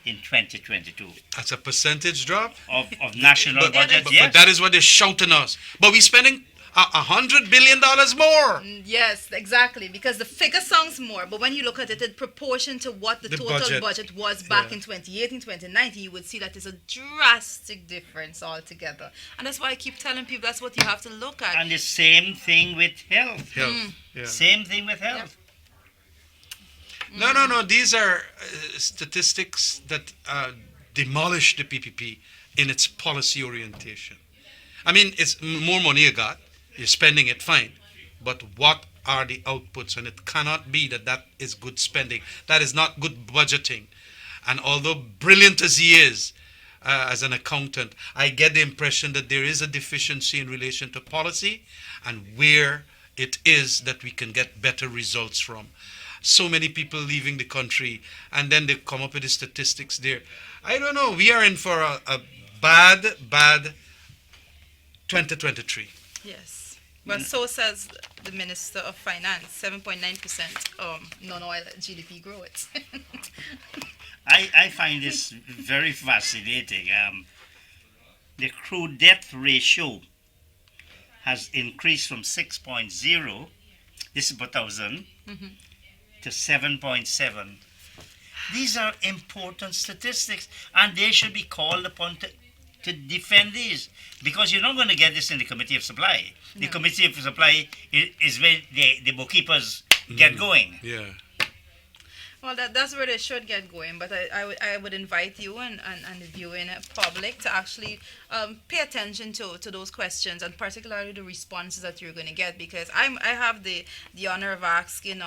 in 2022 That's a percentage drop. of national budget. But that is what they're shouting us. But we're spending $100 billion more. Yes, exactly, because the figure sounds more, but when you look at it in proportion to what the total budget was back in 2018, 2019, you would see that there's a drastic difference altogether. And that's why I keep telling people that's what you have to look at. And the same thing with health. Yeah. Same thing with health. No. These are statistics that demolish the PPP in its policy orientation. I mean, it's more money you got, you're spending it, fine. But what are the outputs? And it cannot be that is good spending. That is not good budgeting. And although brilliant as he is as an accountant, I get the impression that there is a deficiency in relation to policy and where it is that we can get better results from. So many people leaving the country, and then they come up with the statistics there. I don't know. We are in for a bad 2023. Yes. Well, so says the Minister of Finance, 7.9% non-oil GDP growth. I find this very fascinating. The crude debt ratio has increased from 6.0, this is per thousand, to 7.7. These are important statistics, and they should be called upon to defend these, because you're not going to get this in the Committee of Supply. The No. Committee of Supply is where the bookkeepers get going. Yeah. Well, that's where they should get going. But I would invite you and the viewing public to actually pay attention to those questions, and particularly the responses that you're going to get, because I have the honor of asking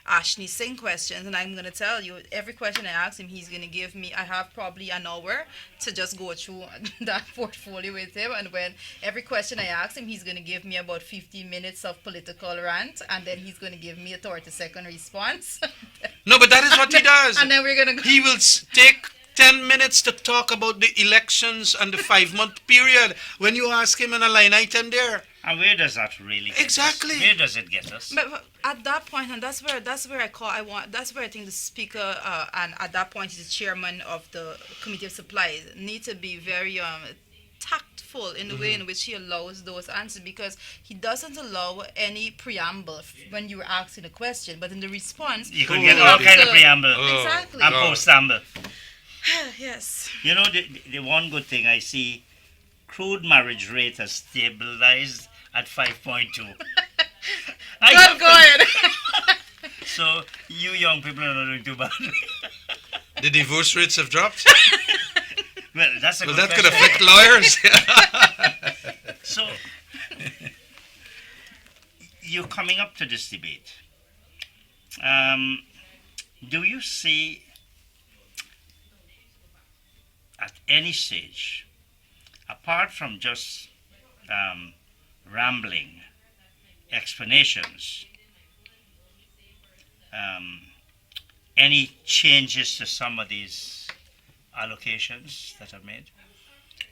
Ashley Singh questions, and I'm going to tell you, every question I ask him, he's going to give me, I have probably an hour to just go through that portfolio with him. And when every question I ask him, he's going to give me about 15 minutes of political rant, and then he's going to give me a 30-second response. No, but that is what he does. And then we're going to go. He will take 10 minutes to talk about the elections and the 5-month period when you ask him in a line item there. And where does that really get Exactly. us? Where does it get us? But at that point, and that's where that's where I think the speaker and at that point the chairman of the Committee of Supplies need to be very tactful in the way in which he allows those answers, because he doesn't allow any preamble when you're asking a question, but in the response You could Oh, get all okay. kind of preamble exactly. and God. post-amble. Yes. You know, the one good thing I see, crude marriage rate has stabilized at 5.2. Good going. So you young people are not doing too badly. The divorce rates have dropped. Well, that's a Well, good that could question. affect lawyers. So you're coming up to this debate. Do you see at any stage, apart from just rambling explanations, any changes to some of these allocations that are made?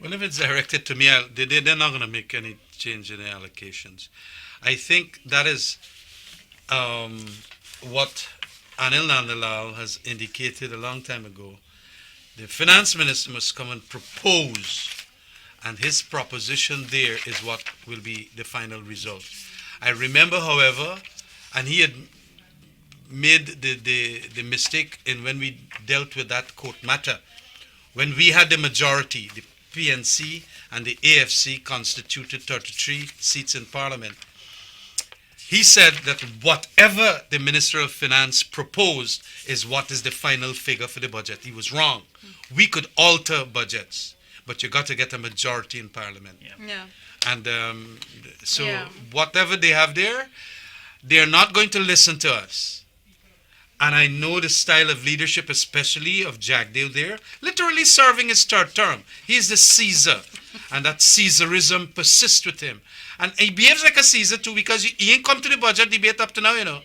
Well, if it's directed to me, they're not going to make any change in the allocations. I think that is what Anil Nandalal has indicated a long time ago. The finance minister must come and propose, and his proposition there is what will be the final result. I remember, however, and he had made the mistake in when we dealt with that court matter, when we had the majority, the PNC and the AFC constituted 33 seats in Parliament. He said that whatever the Minister of Finance proposed is what is the final figure for the budget. He was wrong. We could alter budgets, but you got to get a majority in Parliament. Yeah. And so Yeah. whatever they have there, they're not going to listen to us. And I know the style of leadership, especially of Jagdeo there, literally serving his third term. He's the Caesar. And that Caesarism persists with him. And he behaves like a Caesar too, because he ain't come to the budget debate up to now, you know.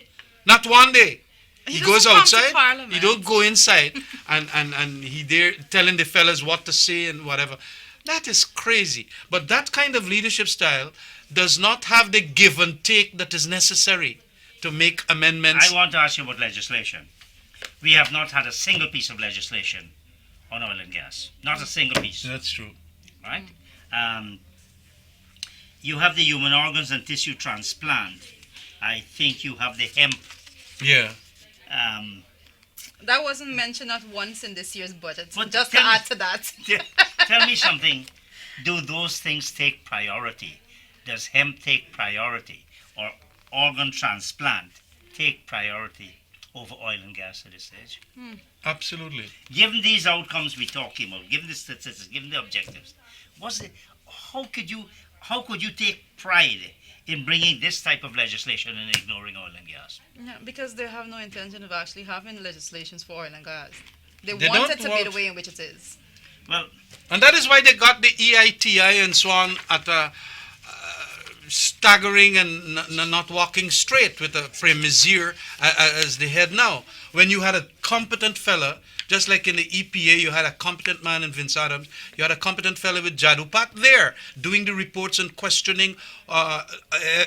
Not one day. He goes doesn't come to outside. Parliament. He don't go inside. and he there telling the fellas what to say and whatever. That is crazy. But that kind of leadership style does not have the give and take that is necessary to make amendments. I want to ask you about legislation. We have not had a single piece of legislation on oil and gas. Not a single piece, That's true. right? You have the human organs and tissue transplant. I think you have the hemp. Yeah. That wasn't mentioned not once in this year's budget. So But just to tell me- add to that. Tell me something. Do those things take priority? Does hemp take priority? Or organ transplant take priority over oil and gas at this stage? Absolutely. Given these outcomes we're talking about, given the statistics, given the objectives, how could you take pride in bringing this type of legislation and ignoring oil and gas? Yeah, because they have no intention of actually having legislations for oil and gas. They They want don't it to be the want- way in which it is. Well, And that is why they got the EITI and so on at a staggering and not walking straight with a Premier as the head now. When you had a competent fella, just like in the EPA, you had a competent man in Vince Adams, you had a competent fella with Jadupat there, doing the reports and questioning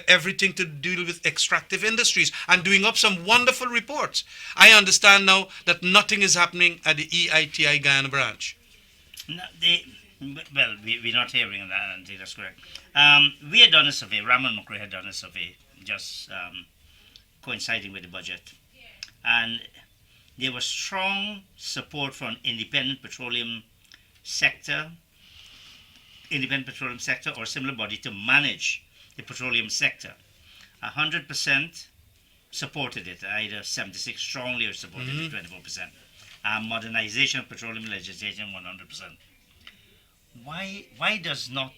everything to do with extractive industries and doing up some wonderful reports. I understand now that nothing is happening at the EITI Guyana branch. no, we're not hearing on that, and that's correct. We had done a survey, Ramon McRae had done a survey, just coinciding with the budget. And there was strong support for an independent petroleum sector or similar body to manage the petroleum sector. 100% supported it, either 76 strongly or supported it 24%. Modernization of petroleum legislation 100%. Why does not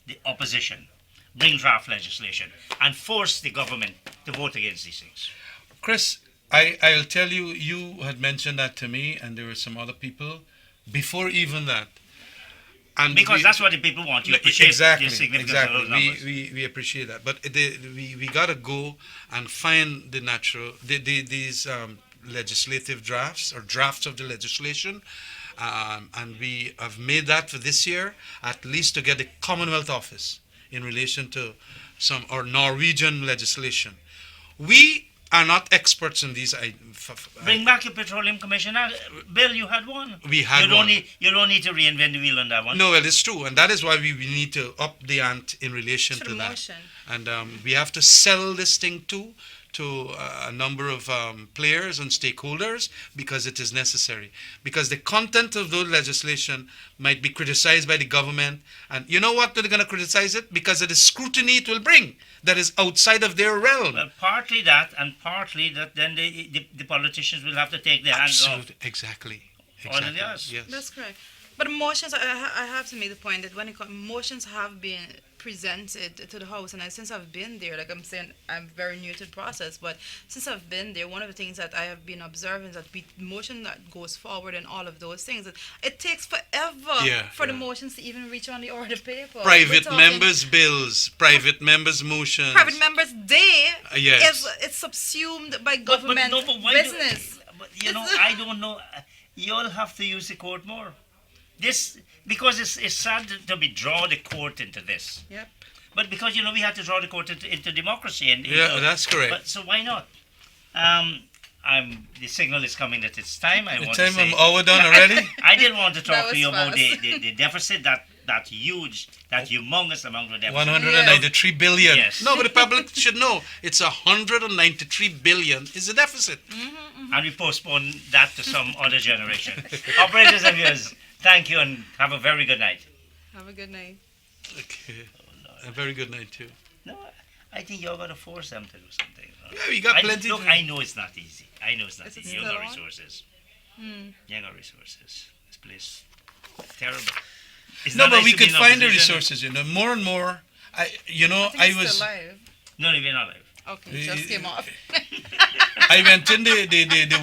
the opposition bring draft legislation and force the government to vote against these things? Chris, I'll tell you, you had mentioned that to me, and there were some other people before even that. And Because that's what the people want. You appreciate the significance of those numbers. We appreciate that, but we gotta go and find these legislative drafts or drafts of the legislation, and we have made that for this year, at least to get the Commonwealth Office in relation to some or Norwegian legislation. We are not experts in these. Bring back your petroleum commissioner. Bill, you had one. We had one. You don't need to reinvent the wheel on that one. No, well, it's true, and that is why we need to up the ante in relation to that. Motion. And we have to sell this thing to a number of players and stakeholders, because it is necessary. Because the content of those legislation might be criticized by the government, and you know what they're going to criticize it? Because of the scrutiny it will bring that is outside of their realm. Well, partly that, and partly that then the politicians will have to take their hands off. Exactly. All of yours. Yes. That's correct. But motions, I have to make the point that when it comes, motions have been presented to the House, and since I've been there, like I'm saying, I'm very new to the process, but since I've been there, one of the things that I have been observing is that motion that goes forward and all of those things, that it takes forever for the motions to even reach on the order paper. Private members' bills, private members' motions. Private members' day yes. it's subsumed by government business. I don't know. You'll have to use the court more. Because it's sad to be draw the court into this. Yep. But because we had to draw the court into democracy, and that's correct. But so why not? The signal is coming that it's time. I'm done already. I did want to talk to you fast. about the deficit, that huge, that humongous amount of deficit. 193 billion. Yes. No, but the public should know it's 193 billion is the deficit. Mm-hmm. And we postpone that to some other generation. Operators and viewers, thank you and have a very good night. Have a good night. Okay. A very good night too. No, I think you're going to force them to do something. Yeah, we got plenty. Look, I know it's not easy. Is it You got still on? resources. You got resources. This place, terrible. It's No, not but nice we to be could in find the opposition. resources. More and more. I It's was. still live. No, we're not live. Okay, just came off. I went in the